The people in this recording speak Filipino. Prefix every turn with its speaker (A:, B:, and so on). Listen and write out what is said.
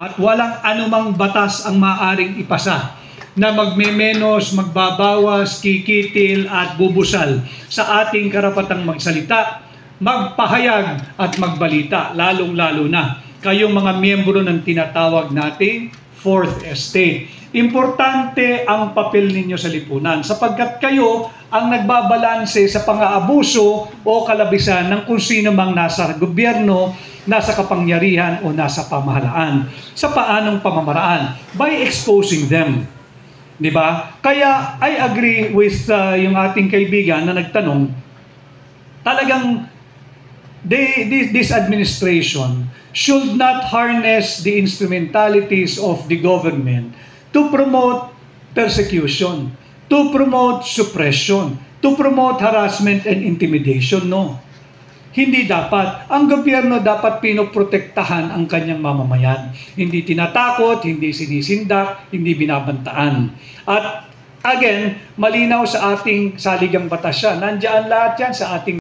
A: At walang anumang batas ang maaring ipasa na magmemenos, magbabawas, kikitil at bubusal sa ating karapatang magsalita, magpahayag at magbalita, lalong-lalo na kayong mga miyembro ng tinatawag nating Fourth Estate. Importante ang papel ninyo sa lipunan sapagkat kayo ang nagbabalanse sa pang-aabuso o kalabisan ng kung sino mang nasa gobyerno, nasa kapangyarihan o nasa pamahalaan. Sa paanong pamamaraan? By exposing them. Di ba? Kaya I agree with yung ating kaibigan na nagtanong, talagang this administration should not harness the instrumentalities of the government to promote persecution, to promote suppression, to promote harassment and intimidation. No. Hindi dapat. Ang gobyerno dapat pinoprotektahan ang kanyang mamamayan. Hindi tinatakot, hindi sinisindak, hindi binabantaan. At again, malinaw sa ating saligang batas yan. Nandiyan lahat yan sa ating